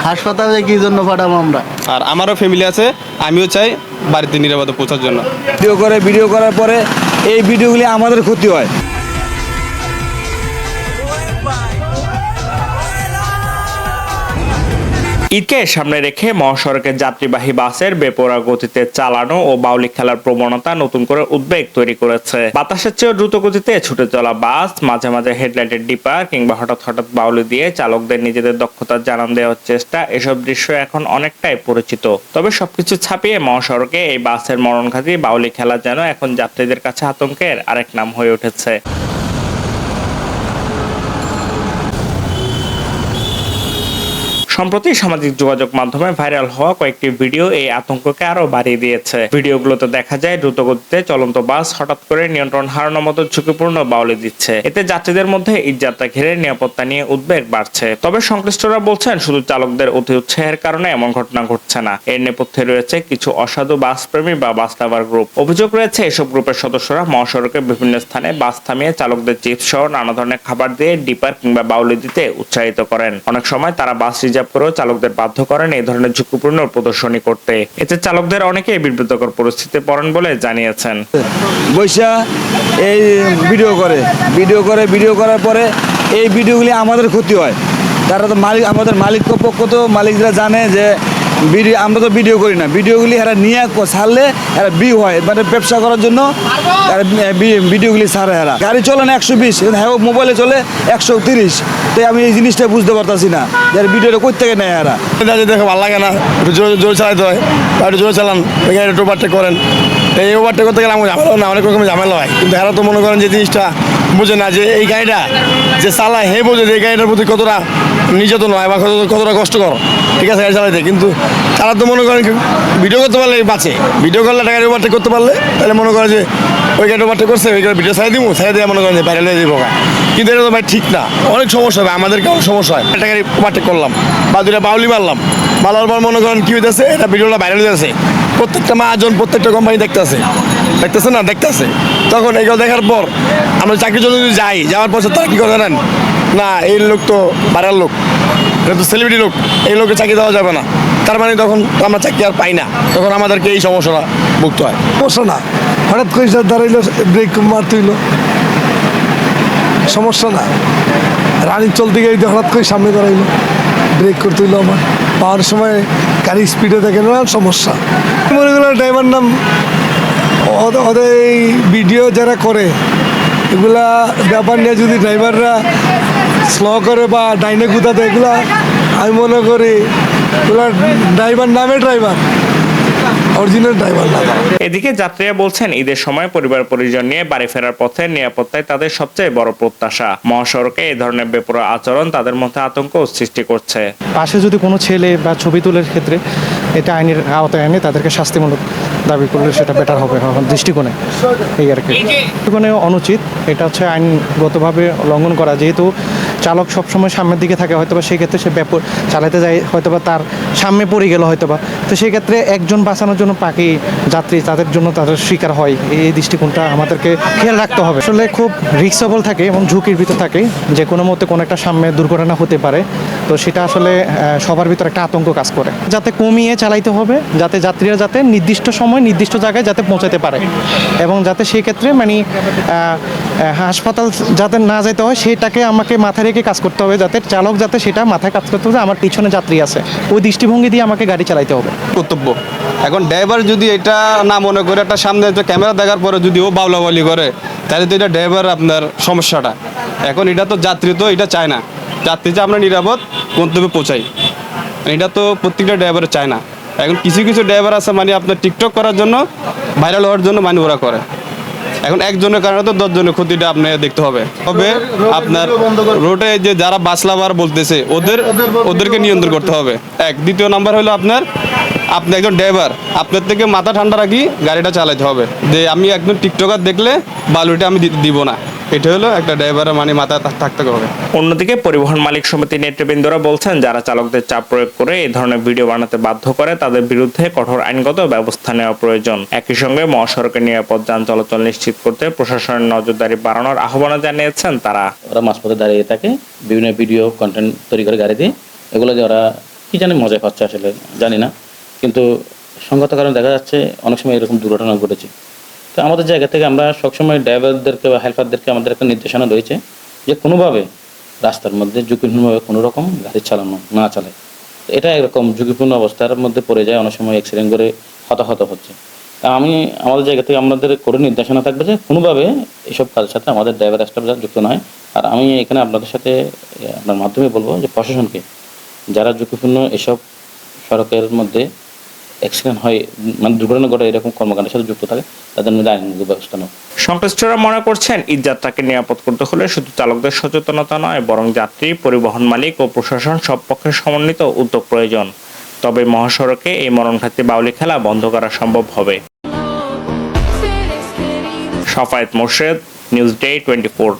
হাসপাতালে কি জন্য পাঠাবো আমরা? আর আমারও ফ্যামিলি আছে, আমিও চাই বাড়িতে নিরাপদে পৌঁছার জন্য। ভিডিও করার পরে এই ভিডিওগুলি আমাদের ক্ষতি হয়। ঈদকে সামনে রেখে মহাসড়কের যাত্রীবাহী বাসের বেপরোয়া গতিতে চালানো ও বাউলি খেলার প্রবণতা নতুন করে উদ্বেগ তৈরি করেছে। বাতাসের চেয়ে দ্রুত গতিতে ছুটে চলা বাস, মাঝে মাঝে হেডলাইটের ডিপার কিংবা হঠাৎ হঠাৎ বাউলি দিয়ে চালকদের নিজেদের দক্ষতার জানান দেওয়ার চেষ্টা, এসব দৃশ্য এখন অনেকটাই পরিচিত। তবে সবকিছু ছাপিয়ে মহাসড়কে এই বাসের মরণঘাতী বাউলি খেলা যেন এখন যাত্রীদের কাছে আতঙ্কের আরেক নাম হয়ে উঠেছে। সম্প্রতি সামাজিক যোগাযোগ মাধ্যমে ভাইরাল হওয়া কয়েকটি ভিডিও এই আতঙ্ককে আরো বাড়িয়ে দিয়েছে। ভিডিওগুলোতে দেখা যায় দ্রুতগতিতে চলন্ত বাস হঠাৎ করে নিয়ন্ত্রণ হারানোর মতো ঝুঁকিপূর্ণ বাউলি দিচ্ছে। এতে যাত্রীদের মধ্যে ঈদযাত্রা ঘিরে নিরাপত্তা নিয়ে উদ্বেগ বাড়ছে। তবে সংশ্লিষ্টরা বলছেন শুধু চালকদের অতি উৎসাহের কারণে এমন ঘটনা ঘটছে না। এর নেপথ্যে রয়েছে কিছু অসাধু বাস প্রেমী বা বাস লাভার গ্রুপ। অভিযোগ রয়েছে এসব গ্রুপের সদস্যরা মহাসড়কের বিভিন্ন স্থানে বাস থামিয়ে চালকদের চিপস সহ নানা ধরনের খাবার দিয়ে ডিপার কিংবা বাউলি দিতে উৎসাহিত করেন। অনেক সময় তারা বাস রিজার্ভ করেও চালকদের বাধ্য করেন এই ধরনের ঝুঁকিপূর্ণ প্রদর্শনী করতে। এতে চালকদের অনেকেই বিব্রতকর পরিস্থিতিতে পড়েন বলে জানিয়েছেন। বৈশা এই ভিডিও করার পরে এই ভিডিওগুলি আমাদের ক্ষতি হয়। তারা তো মালিক, আমাদের মালিক পক্ষ তো মালিকরা জানে যে ভিডিও আমরা তো ভিডিও করি না, ভিডিওগুলি এরা নিয়ে ছাড়লে এরা বিউ হয়, মানে ব্যবসা করার জন্য ভিডিওগুলি ছাড়ে। এরা গাড়ি চলে না 120, হ্যাঁ মোবাইলে চলে 130। তো আমি এই জিনিসটা বুঝতে পারতাছি না যে ভিডিওটা কই থেকে নেয় এরা। দেখে ভালো লাগে না, একটু জোরে চালাতে হয়, একটু জোরে চালান, একটু ওভারটেক করেন। এই ওভারটেক করতে গেলে আমার ঝামেলা না, অনেক রকমের ঝামেলা হয়। কিন্তু এরা তো মনে করেন যে জিনিসটা বুঝে না যে এই গাড়িটা যে চালায় হে বোঝে যে এই গাড়িটার প্রতি কতটা নির্যাতন হয় বা কতটা কষ্টকর, ঠিক আছে গাড়ি চালাইতে। কিন্তু তারা তো মনে করেন ভিডিও করতে পারলে বাঁচে, ভিডিও করলে গাড়ি ওভারটেক করতে পারলে তাহলে মনে করে যে ওই গাড়ি ওভারটেক করছে, ওই গাড়ি ভিডিও ছাড়িয়ে দিব, ছাড়িয়ে দিয়ে মনে করেন যে বাইরে নিয়ে দিব। কিন্তু এটা তো ভাই ঠিক না, অনেক সমস্যা হবে, আমাদেরকে অনেক সমস্যা হয়। একটা গাড়ি ওভারটেক করলাম বা দুটা বাউলি মারলাম, মারার পর মনে করেন কি হইতেছে, এটা ভিডিওটা বাইরে হইতেছে, প্রত্যেকটা মাহাজন প্রত্যেকটা কোম্পানি দেখতেছে না, তখন এগুলো দেখার পর আমরা চাকরির জন্য যদি যাওয়ার পর তারা কী করে জানেন, না এই লোক তো বাইরের লোক, এটা তো সেলিব্রিটি লোক, এই লোকের চাকরি দেওয়া যাবে না। তার মানে তখন আমরা চাকরি আর পাই না, তখন আমাদেরকে এই সমস্যাটা ভুগতে হয়। সমস্যা না, হঠাৎ করে দাঁড়াইলো, ব্রেক মারতে হইলো, সমস্যা না। রানিং চলতে গিয়ে হঠাৎ করে সামনে দাঁড়াইলো, ব্রেক করতে হইলো, আমার পাওয়ার সময় গাড়ি স্পিডে দেখে না, সমস্যা। মনে করলাম ড্রাইভার নাম ওদের এই ভিডিও যারা করে এগুলা ব্যাপার নিয়ে যদি ড্রাইভাররা স্লো করে বা ডাইনে গুদাতে, এগুলা আমি মনে করি এগুলা ড্রাইভার নামে ড্রাইভার, অরিজিনাল ড্রাইভার না। এদিকে যাত্রীরা বলছেন ঈদের সময় পরিবার পরিজন নিয়ে বাড়ি ফেরার পথে নিরাপত্তায় তাদের সবচেয়ে বড় প্রত্যাশা। মহাসড়কে এই ধরনের বেপরোয়া আচরণ তাদের মধ্যে আতঙ্ক সৃষ্টি করছে। পাশে যদি কোনো ছেলে বা ছবি তোলার ক্ষেত্রে এটা আইনের আওতায় এনে তাদেরকে শাস্তিমূলক দাবি করলে সেটা বেটার হবে আমার দৃষ্টিকোণে। এই আর কি দৃষ্টিকোণে অনুচিত, এটা হচ্ছে আইনগতভাবে লঙ্ঘন করা। যেহেতু চালক সবসময় সামনের দিকে থাকে, হয়তোবা সেই ক্ষেত্রে সে চালাতে যায়, হয়তোবা তার সামনে পড়ে গেল হয়তোবা, তো সেই ক্ষেত্রে একজন বাঁচানোর জন্য বাকি যাত্রী তাদের জন্য তাদের শিকার হয়। এই দৃষ্টিকোণটা আমাদেরকে খেয়াল রাখতে হবে। আসলে খুব রিস্কেবল থাকে এবং ঝুঁকির ভিতর থাকে, যে কোনো মতে কোনো একটা সামনে দুর্ঘটনা হতে পারে। তো সেটা আসলে সবার ভিতরে একটা আতঙ্ক কাজ করে। যাতে কমিয়ে চালাইতে হবে, যাতে যাত্রীরা যাতে নির্দিষ্ট সময় নির্দিষ্ট জায়গায় যাতে পৌঁছাতে পারে, এবং যাতে সেই ক্ষেত্রে মানে হাসপাতাল যাতে না যেতে হয় সেটাকে আমাকে মাথায় রেখে কাজ করতে হবে, যাতে চালক যাতে সেটা মাথায় কাজ করতে হবে, আমার পিছনে যাত্রী আছে, ওই দৃষ্টিভঙ্গি দিয়ে আমাকে গাড়ি চালাইতে হবে। কর্তব্য। এখন ড্রাইভার যদি এটা না মনে করে, একটা সামনে ক্যামেরা দেখার পরে যদি ও বাউলাবাউলি করে, তাহলে তো এটা ড্রাইভার আপনার সমস্যাটা। এখন এটা তো যাত্রী তো এটা চায় না, যাত্রী যে আমরা নিরাপদ গন্তব্যে পৌঁছাই, এটা তো প্রত্যেকটা ড্রাইভার চায় না। এখন কিছু কিছু ড্রাইভার আছে মানে আপনার টিকটক করার জন্য, ভাইরাল হওয়ার জন্য মানে ওরা করে। এখন একজনের কারণে তো 10 জনের ক্ষতিটা আপনি দেখতে হবে। তবে আপনার রোডে যে যারা বাস লাভার বলতেছে ওদেরকে নিয়ন্ত্রণ করতে হবে। দ্বিতীয় নাম্বার হলো আপনি একজন ড্রাইভার, আপনার থেকে মাথা ঠান্ডা রাখি গাড়িটা চালাতে হবে, যে আমি একজন টিকটকার দেখলে বালুটা আমি দিব না। এটা হলো একটা ড্রাইভারের মানে মাথায় থাকতে হবে। অন্যদিকে পরিবহন মালিক সমিতি নেতৃবৃন্দরা বলছেন, যারা চালকদের চাপ প্রয়োগ করে এই ধরনের ভিডিও বানাতে বাধ্য করে তাদের বিরুদ্ধে কঠোর আইনগত ব্যবস্থা নেওয়া প্রয়োজন। একই সঙ্গে মহাসড়কে নিরাপদ যান চলাচল নিশ্চিত করতে প্রশাসনের নজরদারি বাড়ানোর আহ্বান জানিয়েছেন তারা। ওরা মাঝপথে দাঁড়িয়ে থাকে, বিভিন্ন ভিডিও কন্টেন্ট তৈরি করে গাড়ি দিয়ে, এগুলো যে ওরা কি জানি মজা পাচ্ছে আসলে জানি না, কিন্তু সঙ্গত কারণে দেখা যাচ্ছে অনেক সময় এরকম দুর্ঘটনা ঘটেছে। তো আমাদের জায়গা থেকে আমরা সবসময় ড্রাইভারদেরকে বা হেল্পারদেরকে আমাদের একটা নির্দেশনা রয়েছে যে কোনোভাবে রাস্তার মধ্যে ঝুঁকিপূর্ণভাবে কোনো রকম গাড়ি চালানো না চালায়। এটা এরকম ঝুঁকিপূর্ণ অবস্থার মধ্যে পড়ে যায়, অনেক সময় অ্যাক্সিডেন্ট করে হতাহত হচ্ছে। তা আমি আমাদের জায়গা থেকে আমাদের করে নির্দেশনা থাকবে যে কোনোভাবে এইসব কাজের সাথে আমাদের ড্রাইভার স্টাফ যুক্ত নয়। আর আমি এখানে আপনাদের সাথে আপনার মাধ্যমে বলবো যে প্রশাসনকে যারা ঝুঁকিপূর্ণ এসব সড়কের মধ্যে অ্যাক্সিডেন্ট হয়, মানে দুর্ঘটনা ঘটে এরকম কর্মকাণ্ডের সাথে যুক্ত থাকে, তাদের মধ্যে আইনগত ব্যবস্থা নেওয়া। সংশ্লিষ্টরা মনে করছেন ঈদ যাত্রাকে নিরাপদ করতে হলে শুধু চালকদের সচেতনতা নয়, বরং যাত্রী, পরিবহন মালিক ও প্রশাসন সব পক্ষের সমন্বিত উদ্যোগ প্রয়োজন। তবে মহাসড়কে এই মরণঘাতী বাউলি খেলা বন্ধ করা সম্ভব হবে। Shafayet Morshed, news day 24।